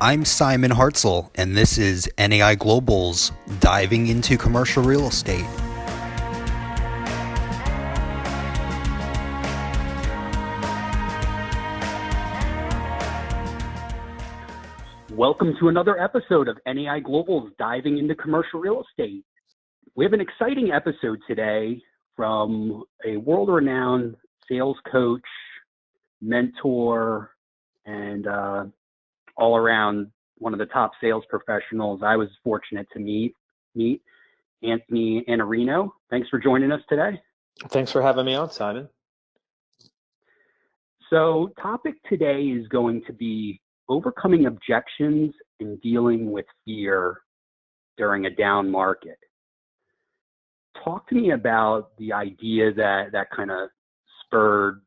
I'm Simon Hartzell, and this is NAI Global's Diving into Commercial Real Estate. Welcome to another episode of NAI Global's Diving into Commercial Real Estate. We have an exciting episode today from a world-renowned sales coach, mentor, and all around one of the top sales professionals I was fortunate to meet, Anthony Iannarino. Thanks for joining us today. Thanks for having me on, Simon. So, topic today is going to be overcoming objections and dealing with fear during a down market. Talk to me about the idea that kind of spurred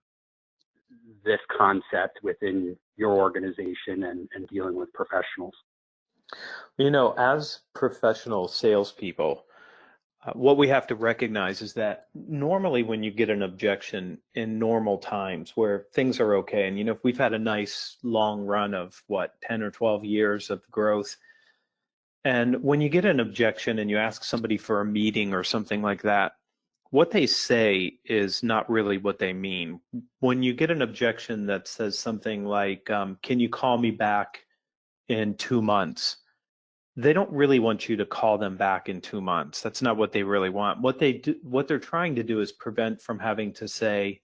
this concept within your organization and dealing with professionals. You know, as professional salespeople, what we have to recognize is that normally when you get an objection in normal times where things are okay, and if we've had a nice long run of 10 or 12 years of growth, and when you get an objection and you ask somebody for a meeting or something like that, what they say is not really what they mean. When you get an objection that says something like, can you call me back in 2 months? They don't really want you to call them back in 2 months. That's not what they really want. What they're trying to do is prevent from having to say,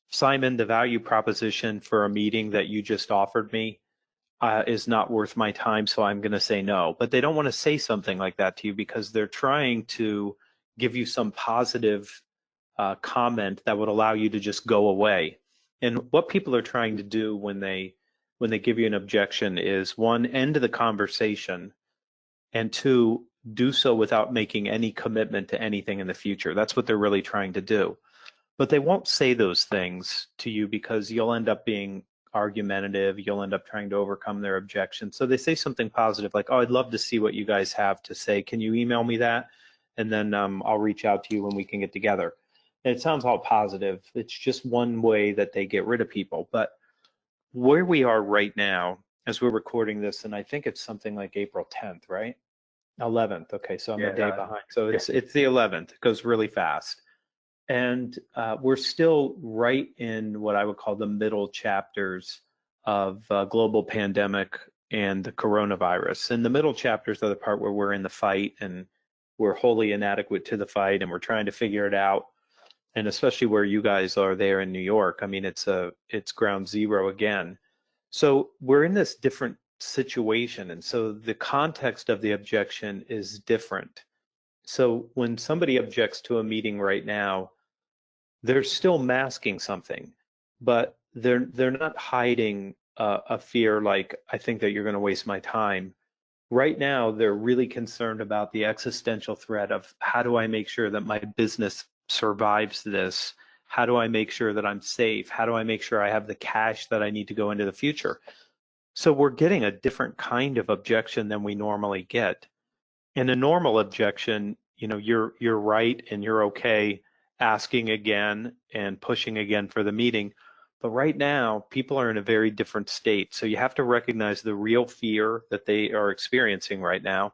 Simon, the value proposition for a meeting that you just offered me is not worth my time, so I'm going to say no. But they don't want to say something like that to you because they're trying to give you some positive comment that would allow you to just go away. And what people are trying to do when they give you an objection is, one, end the conversation, and two, do so without making any commitment to anything in the future. That's what they're really trying to do. But they won't say those things to you because you'll end up being argumentative. You'll end up trying to overcome their objection. So they say something positive like, oh, I'd love to see what you guys have to say. Can you email me that? And then I'll reach out to you when we can get together. And it sounds all positive. It's just one way that they get rid of people. But where we are right now, as we're recording this, and I think it's something like April 10th, right? 11th. Okay, so I'm a day behind. So it's the 11th. It goes really fast. And we're still right in what I would call the middle chapters of global pandemic and the coronavirus. And the middle chapters are the part where we're in the fight and we're wholly inadequate to the fight and we're trying to figure it out. And especially where you guys are there in New York, I mean, it's ground zero again. So we're in this different situation. And so the context of the objection is different. So when somebody objects to a meeting right now, they're still masking something, but they're not hiding a fear like, I think that you're going to waste my time. Right now, they're really concerned about the existential threat of how do I make sure that my business survives this? How do I make sure that I'm safe? How do I make sure I have the cash that I need to go into the future? So we're getting a different kind of objection than we normally get. In a normal objection, you're right and you're okay asking again and pushing again for the meeting. But right now, people are in a very different state. So you have to recognize the real fear that they are experiencing right now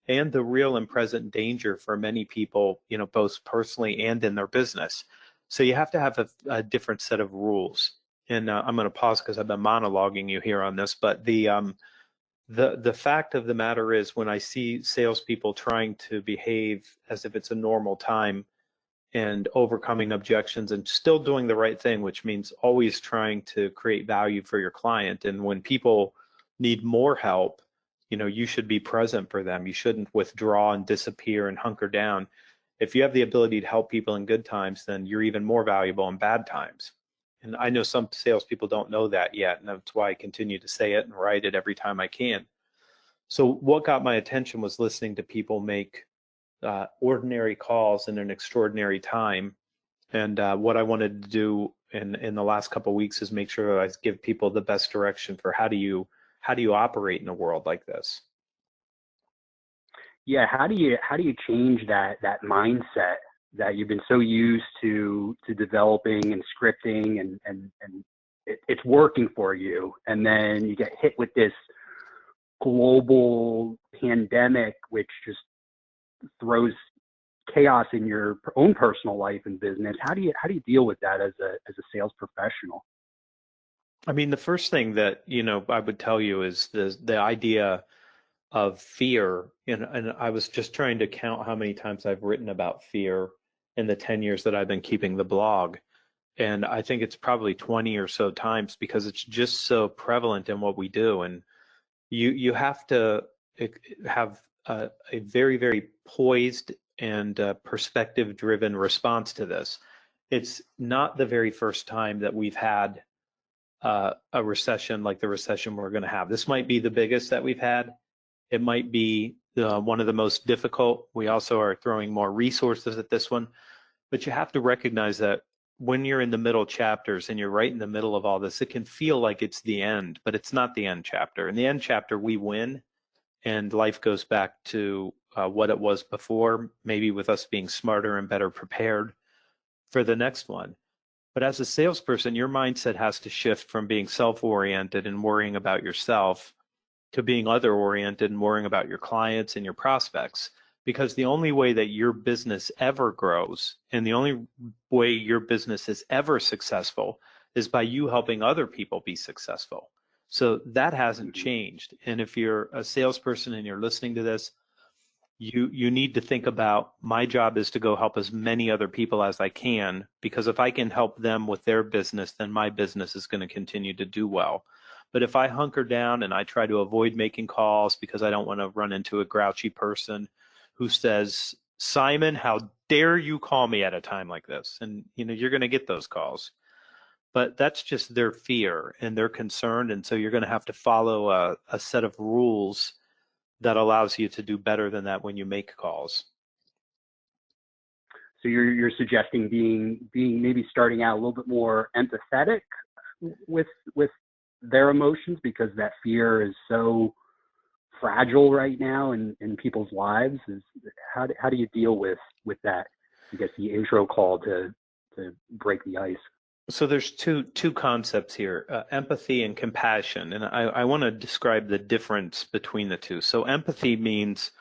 and the real and present danger for many people, both personally and in their business. So you have to have a different set of rules. And I'm going to pause because I've been monologuing you here on this, but the fact of the matter is, when I see salespeople trying to behave as if it's a normal time and overcoming objections and still doing the right thing, which means always trying to create value for your client. And when people need more help, you should be present for them. You shouldn't withdraw and disappear and hunker down. If you have the ability to help people in good times, then you're even more valuable in bad times. And I know some salespeople don't know that yet, and that's why I continue to say it and write it every time I can. So what got my attention was listening to people make ordinary calls in an extraordinary time. And what I wanted to do in the last couple of weeks is make sure that I give people the best direction for how do you operate in a world like this. Yeah, how do you change that mindset that you've been so used to developing and scripting and it's working for you, and then you get hit with this global pandemic, which just throws chaos in your own personal life and business. How do you deal with that as a sales professional? I mean, the first thing that, I would tell you is the idea of fear. And I was just trying to count how many times I've written about fear in the 10 years that I've been keeping the blog. And I think it's probably 20 or so times because it's just so prevalent in what we do. And you have to have a very, very poised and perspective-driven response to this. It's not the very first time that we've had a recession like the recession we're going to have. This might be the biggest that we've had. It might be one of the most difficult. We also are throwing more resources at this one. But you have to recognize that when you're in the middle chapters and you're right in the middle of all this, it can feel like it's the end, but it's not the end chapter. In the end chapter, we win and life goes back to what it was before, maybe with us being smarter and better prepared for the next one. But as a salesperson, your mindset has to shift from being self-oriented and worrying about yourself to being other-oriented and worrying about your clients and your prospects. Because the only way that your business ever grows and the only way your business is ever successful is by you helping other people be successful. So that hasn't changed. And if you're a salesperson and you're listening to this, you need to think about, my job is to go help as many other people as I can, because if I can help them with their business, then my business is going to continue to do well. But if I hunker down and I try to avoid making calls because I don't want to run into a grouchy person who says, Simon, how dare you call me at a time like this? And you're going to get those calls. But that's just their fear and they're concerned. And so you're going to have to follow a set of rules that allows you to do better than that when you make calls. So you're suggesting being maybe starting out a little bit more empathetic with their emotions, because that fear is so fragile right now in people's lives. How do you deal with that? I guess the intro call to break the ice. So there's two concepts here, empathy and compassion. And I want to describe the difference between the two. So empathy means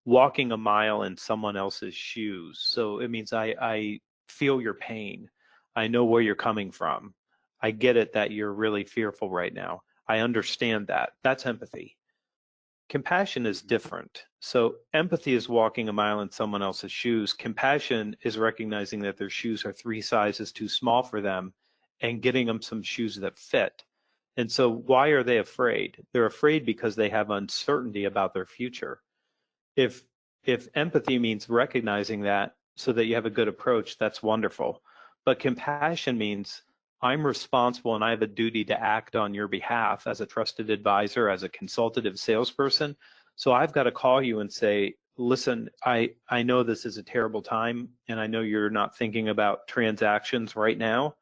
walking a mile in someone else's shoes. So it means I feel your pain. I know where you're coming from. I get it that you're really fearful right now. I understand that. That's empathy. Compassion is different. So empathy is walking a mile in someone else's shoes. Compassion is recognizing that their shoes are 3 sizes too small for them and getting them some shoes that fit. And so why are they afraid? They're afraid because they have uncertainty about their future. If empathy means recognizing that so that you have a good approach, that's wonderful. But compassion means I'm responsible and I have a duty to act on your behalf as a trusted advisor, as a consultative salesperson. So I've got to call you and say, listen, I know this is a terrible time and I know you're not thinking about transactions right now,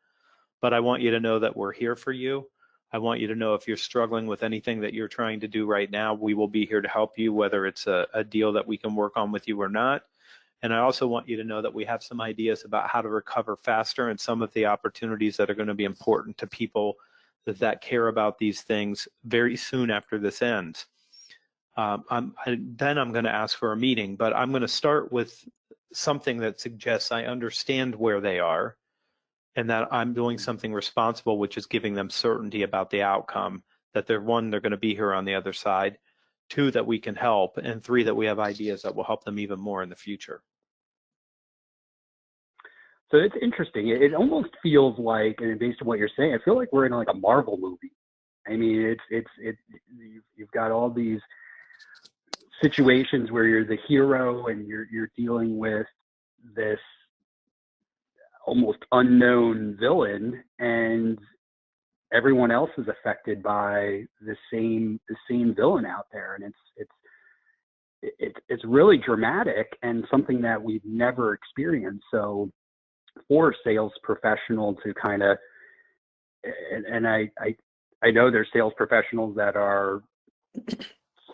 but I want you to know that we're here for you. I want you to know if you're struggling with anything that you're trying to do right now, we will be here to help you, whether it's a deal that we can work on with you or not. And I also want you to know that we have some ideas about how to recover faster and some of the opportunities that are going to be important to people that care about these things very soon after this ends. Then I'm going to ask for a meeting, but I'm going to start with something that suggests I understand where they are and that I'm doing something responsible, which is giving them certainty about the outcome, that they're going to be here on the other side. 2, that we can help, and 3, that we have ideas that will help them even more in the future. So it's interesting. It almost feels like, and based on what you're saying, I feel like we're in like a Marvel movie. I mean, you've got all these situations where you're the hero and you're dealing with this almost unknown villain, and everyone else is affected by the same villain out there, and it's really dramatic and something that we've never experienced. So for a sales professional to kind of, and I know there's sales professionals that are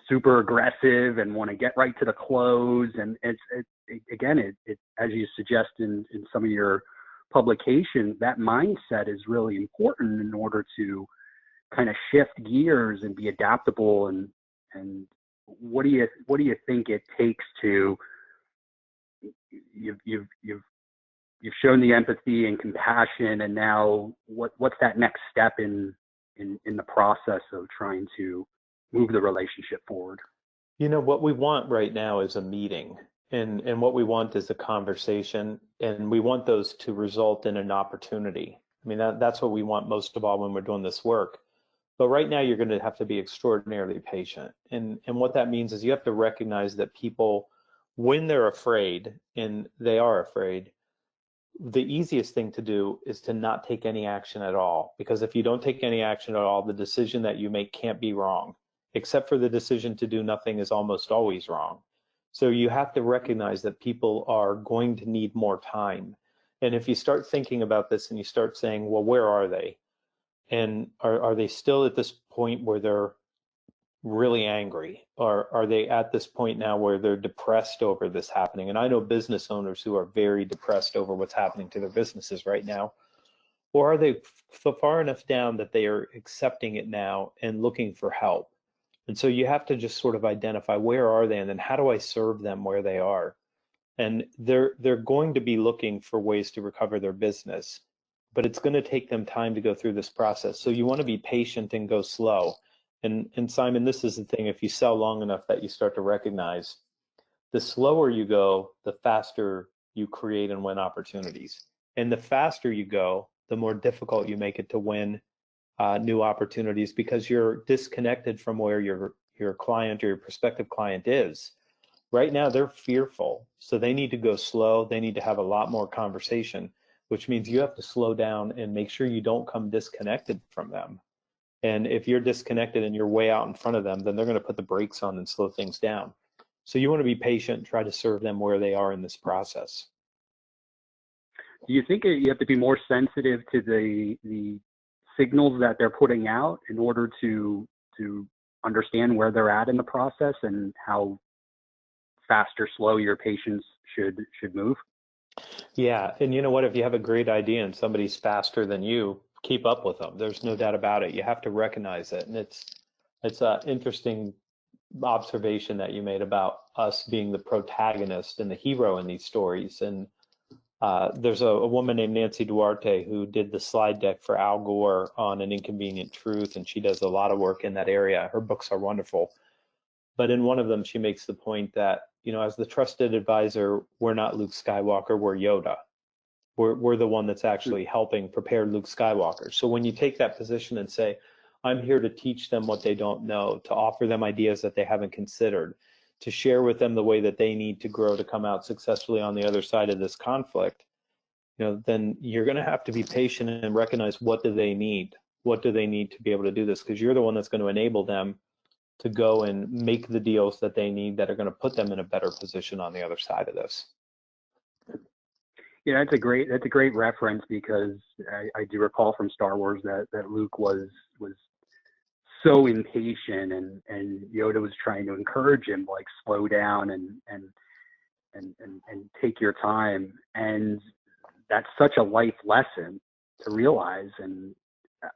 super aggressive and want to get right to the close, and it as you suggest in some of your publications, that mindset is really important in order to kind of shift gears and be adaptable and and what do you think it takes to you've shown the empathy and compassion, and now what's that next step in the process of trying to move the relationship forward? You know, what we want right now is a meeting, and what we want is a conversation, and we want those to result in an opportunity. I mean, that's what we want most of all when we're doing this work. But right now, you're going to have to be extraordinarily patient. And what that means is you have to recognize that people, when they're afraid, and they are afraid, the easiest thing to do is to not take any action at all. Because if you don't take any action at all, the decision that you make can't be wrong, except for the decision to do nothing is almost always wrong. So you have to recognize that people are going to need more time. And if you start thinking about this and you start saying, well, where are they? And are they still at this point where they're really angry? Or are they at this point now where they're depressed over this happening? And I know business owners who are very depressed over what's happening to their businesses right now. Or are they far enough down that they are accepting it now and looking for help? And so you have to just sort of identify, where are they, and then how do I serve them where they are? And they're going to be looking for ways to recover their business, but it's going to take them time to go through this process. So you want to be patient and go slow. And Simon, this is the thing, if you sell long enough that you start to recognize, the slower you go, the faster you create and win opportunities. And the faster you go, the more difficult you make it to win new opportunities, because you're disconnected from where your client or your prospective client is. Right now, they're fearful, so they need to go slow. They need to have a lot more conversation, which means you have to slow down and make sure you don't come disconnected from them. And if you're disconnected and you're way out in front of them, then they're going to put the brakes on and slow things down. So you want to be patient and try to serve them where they are in this process. Do you think you have to be more sensitive to the signals that they're putting out in order to understand where they're at in the process and how fast or slow your patients should move? Yeah, and you know what? If you have a great idea and somebody's faster than you, keep up with them. There's no doubt about it. You have to recognize it, and it's an interesting observation that you made about us being the protagonist and the hero in these stories. And there's a woman named Nancy Duarte who did the slide deck for Al Gore on An Inconvenient Truth, and she does a lot of work in that area. Her books are wonderful. But in one of them, she makes the point that, you know, as the trusted advisor, we're not Luke Skywalker, we're Yoda. We're the one that's actually helping prepare Luke Skywalker. So when you take that position and say, I'm here to teach them what they don't know, to offer them ideas that they haven't considered, to share with them the way that they need to grow to come out successfully on the other side of this conflict, you know, then you're going to have to be patient and recognize, what do they need? What do they need to be able to do this? Because you're the one that's going to enable them to go and make the deals that they need that are going to put them in a better position on the other side of this. Yeah, that's a great reference, because I do recall from Star Wars that Luke was so impatient, and Yoda was trying to encourage him, like, slow down and take your time. And that's such a life lesson to realize. And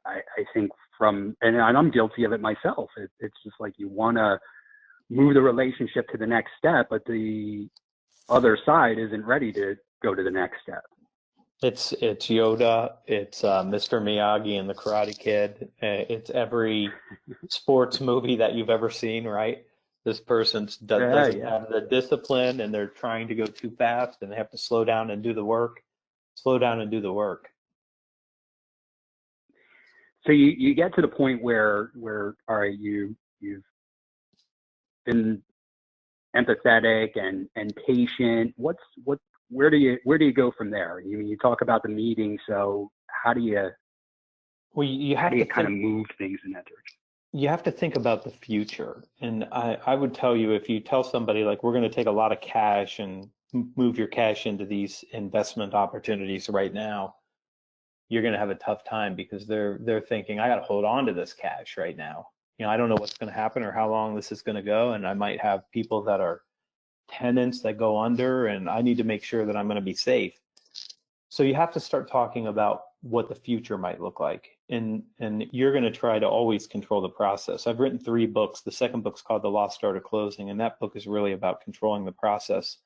I think and I'm guilty of it myself. It's just like, you want to move the relationship to the next step, but the other side isn't ready to go to the next step. It's Yoda, it's Mr. Miyagi and the Karate Kid, it's every sports movie that you've ever seen, right? This person doesn't have the discipline, and they're trying to go too fast, and they have to slow down and do the work. Slow down and do the work. So you get to the point where all right, you've been empathetic and patient. Where do you go from there? You talk about the meeting, so how do you kind of move things in that direction? You have to think about the future. And I would tell you, if you tell somebody, like, we're going to take a lot of cash and move your cash into these investment opportunities right now, you're going to have a tough time, because they're thinking, I got to hold on to this cash right now. You know, I don't know what's going to happen or how long this is going to go. And I might have people that are tenants that go under, and I need to make sure that I'm going to be safe. So you have to start talking about what the future might look like. and you're going to try to always control the process. I've written 3 books. The second book's called The Lost Art of Closing, and that book is really about controlling the process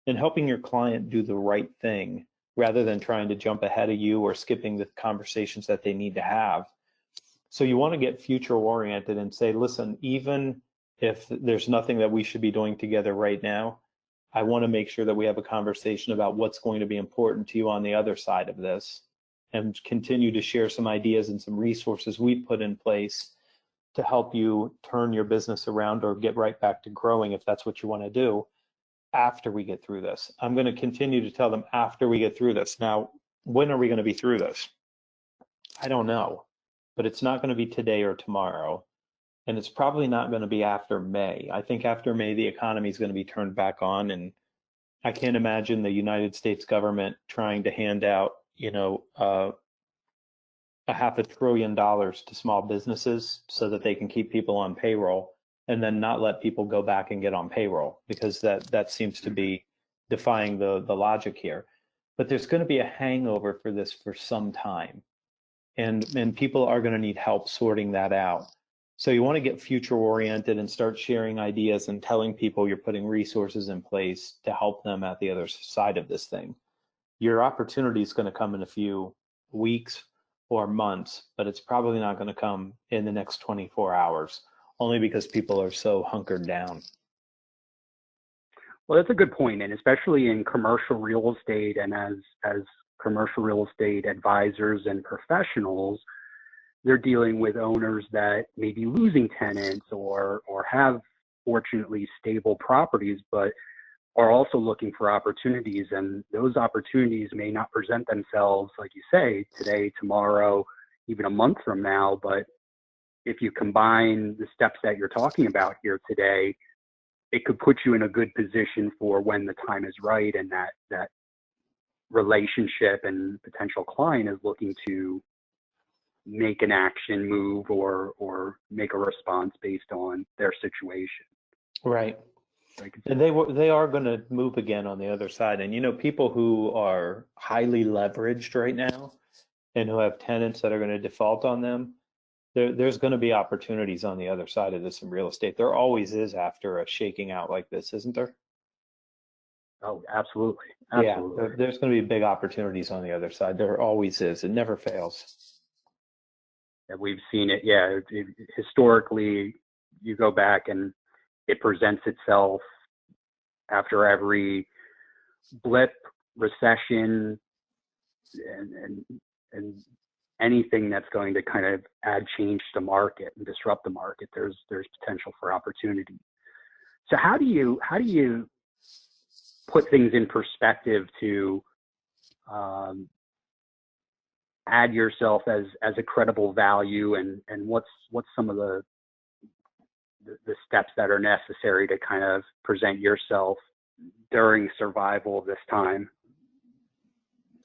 and helping your client do the right thing rather than trying to jump ahead of you or skipping the conversations that they need to have. So you want to get future oriented and say, listen, even if there's nothing that we should be doing together right now, I want to make sure that we have a conversation about what's going to be important to you on the other side of this, and continue to share some ideas and some resources we've put in place to help you turn your business around or get right back to growing if that's what you want to do after we get through this. I'm going to continue to tell them after we get through this. Now, when are we going to be through this? I don't know, but it's not going to be today or tomorrow. And it's probably not going to be after May. I think after May, the economy is going to be turned back on. And I can't imagine the United States government trying to hand out, a $500 billion to small businesses so that they can keep people on payroll and then not let people go back and get on payroll, because that seems to be defying the logic here. But there's going to be a hangover for this for some time. And people are going to need help sorting that out. So you want to get future oriented and start sharing ideas and telling people you're putting resources in place to help them at the other side of this thing. Your opportunity is going to come in a few weeks or months, but it's probably not going to come in the next 24 hours, only because people are so hunkered down. Well, that's a good point, and especially in commercial real estate, and as commercial real estate advisors and professionals, they're dealing with owners that may be losing tenants or have fortunately stable properties, but are also looking for opportunities. And those opportunities may not present themselves, like you say, today, tomorrow, even a month from now. But if you combine the steps that you're talking about here today, it could put you in a good position for when the time is right and that relationship and potential client is looking to make an action move or make a response based on their situation. Right. And they are going to move again on the other side. And people who are highly leveraged right now and who have tenants that are going to default on them, there's going to be opportunities on the other side of this in real estate. There always is after a shaking out like this, isn't there? Oh, absolutely. Yeah, there's going to be big opportunities on the other side. There always is. It never fails. We've seen it. Yeah, historically, you go back and it presents itself after every blip, recession, and anything that's going to kind of add change to the market and disrupt the market. There's potential for opportunity. So how do you put things in perspective to add yourself as a credible value, and what's some of the steps that are necessary to kind of present yourself during survival of this time?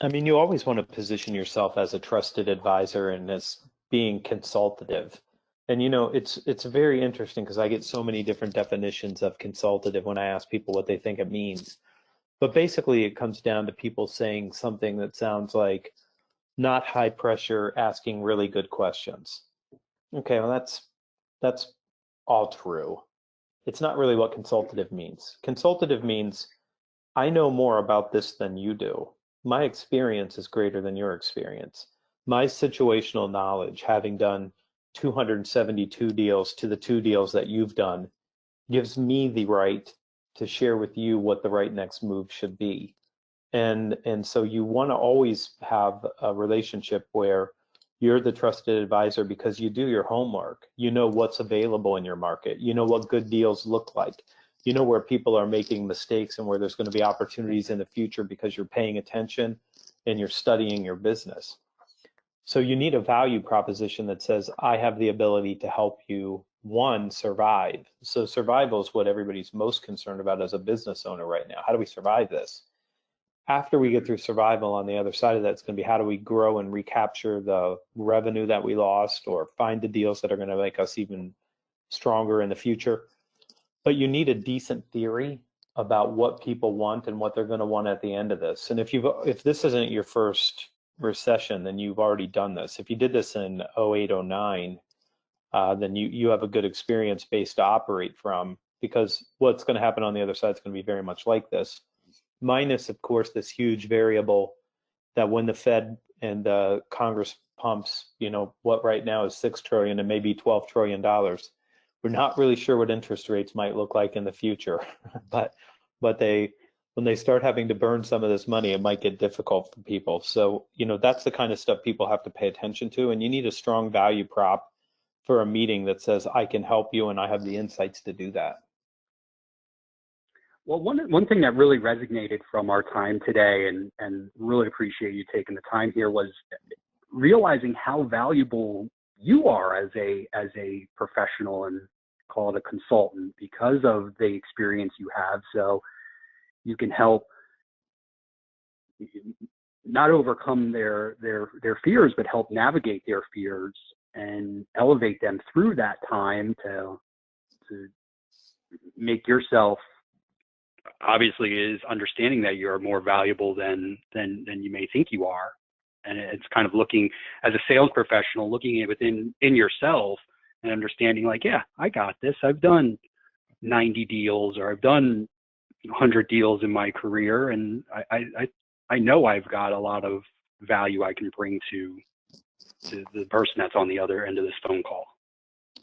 I mean, you always want to position yourself as a trusted advisor and as being consultative. And it's very interesting because I get so many different definitions of consultative when I ask people what they think it means. But basically it comes down to people saying something that sounds like not high pressure, asking really good questions. Okay, well that's all true. It's not really what consultative means. Consultative means I know more about this than you do. My experience is greater than your experience. My situational knowledge, having done 272 deals to the 2 deals that you've done, gives me the right to share with you what the right next move should be. And so you want to always have a relationship where you're the trusted advisor because you do your homework. You know what's available in your market. You know what good deals look like. You know where people are making mistakes and where there's going to be opportunities in the future because you're paying attention and you're studying your business. So you need a value proposition that says, I have the ability to help you, one, survive. So survival is what everybody's most concerned about as a business owner right now. How do we survive this? After we get through survival, on the other side of that, it's going to be how do we grow and recapture the revenue that we lost or find the deals that are going to make us even stronger in the future. But you need a decent theory about what people want and what they're going to want at the end of this. And if this isn't your first recession, then you've already done this. If you did this in 08, 09, then you have a good experience base to operate from, because what's going to happen on the other side is going to be very much like this, minus, of course, this huge variable that when the Fed and Congress pumps, what right now is $6 trillion and maybe $12 trillion, we're not really sure what interest rates might look like in the future, but when they start having to burn some of this money, it might get difficult for people. So, that's the kind of stuff people have to pay attention to, and you need a strong value prop for a meeting that says, I can help you and I have the insights to do that. Well, one thing that really resonated from our time today, and really appreciate you taking the time here, was realizing how valuable you are as a professional and call it a consultant, because of the experience you have. So you can help not overcome their fears, but help navigate their fears and elevate them through that time to make yourself, obviously, is understanding that you're more valuable than you may think you are. And it's kind of looking, as a sales professional, looking at within yourself and understanding, like, yeah, I got this. I've done 90 deals, or I've done 100 deals in my career, and I know I've got a lot of value I can bring to the person that's on the other end of this phone call.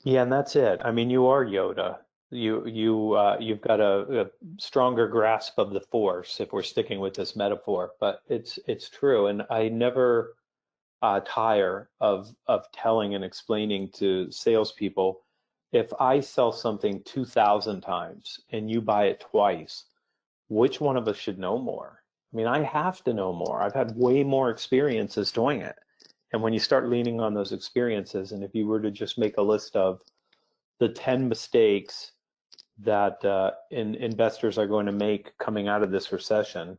Yeah, and that's it. I mean, you are Yoda. You've got a stronger grasp of the force, if we're sticking with this metaphor. But it's true, and I never tire of telling and explaining to salespeople, if I sell something 2,000 times and you buy it twice, which one of us should know more? I mean, I have to know more. I've had way more experiences doing it. And when you start leaning on those experiences, and if you were to just make a list of the 10 mistakes that investors are going to make coming out of this recession,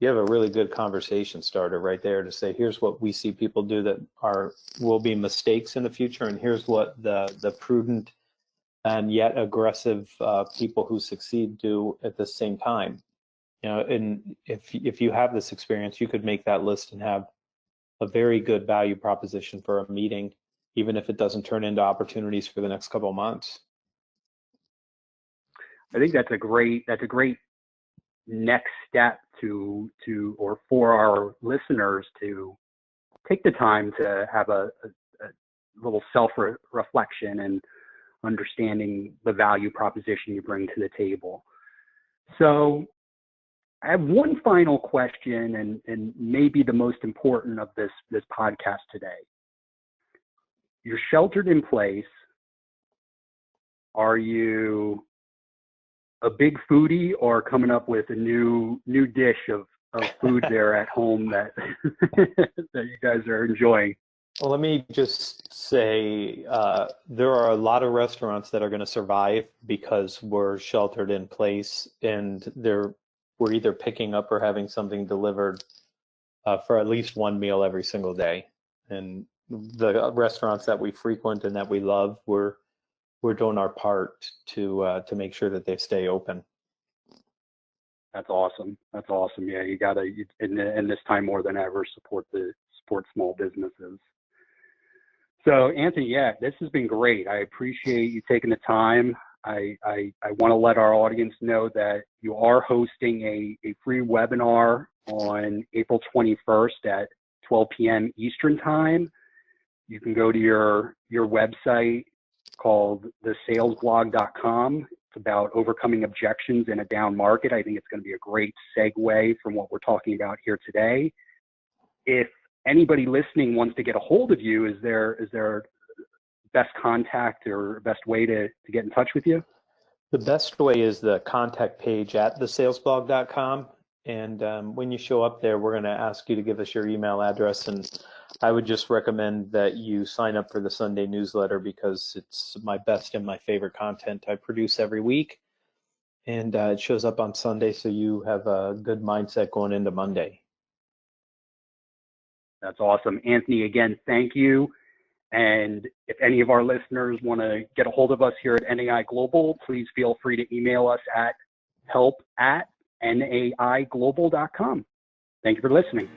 you have a really good conversation starter right there to say, here's what we see people do that will be mistakes in the future, and here's what the prudent and yet aggressive people who succeed do at the same time. And if you have this experience, you could make that list and have a very good value proposition for a meeting, even if it doesn't turn into opportunities for the next couple of months. I think that's a great next step or for our listeners to take the time to have a little self-reflection and understanding the value proposition you bring to the table. So I have one final question, and maybe the most important of this podcast today. You're sheltered in place. Are you a big foodie, or coming up with a new dish of food there at home that that you guys are enjoying? Well, let me just say there are a lot of restaurants that are going to survive because we're sheltered in place, and we're either picking up or having something delivered for at least one meal every single day. And the restaurants that we frequent and that we love, we're doing our part to make sure that they stay open. That's awesome. That's awesome. Yeah, you gotta, in this time more than ever, support small businesses. So Anthony, yeah, this has been great. I appreciate you taking the time. I want to let our audience know that you are hosting a free webinar on April 21st at 12 p.m. Eastern time. You can go to your website called thesalesblog.com. It's about overcoming objections in a down market. I think it's going to be a great segue from what we're talking about here today. If anybody listening wants to get a hold of you, is there best contact or best way to get in touch with you? The best way is the contact page at thesalesblog.com. And when you show up there, we're going to ask you to give us your email address. And I would just recommend that you sign up for the Sunday newsletter, because it's my best and my favorite content I produce every week. And it shows up on Sunday, so you have a good mindset going into Monday. That's awesome. Anthony, again, thank you. And if any of our listeners want to get a hold of us here at NAI Global, please feel free to email us at help@naiglobal.com. Thank you for listening.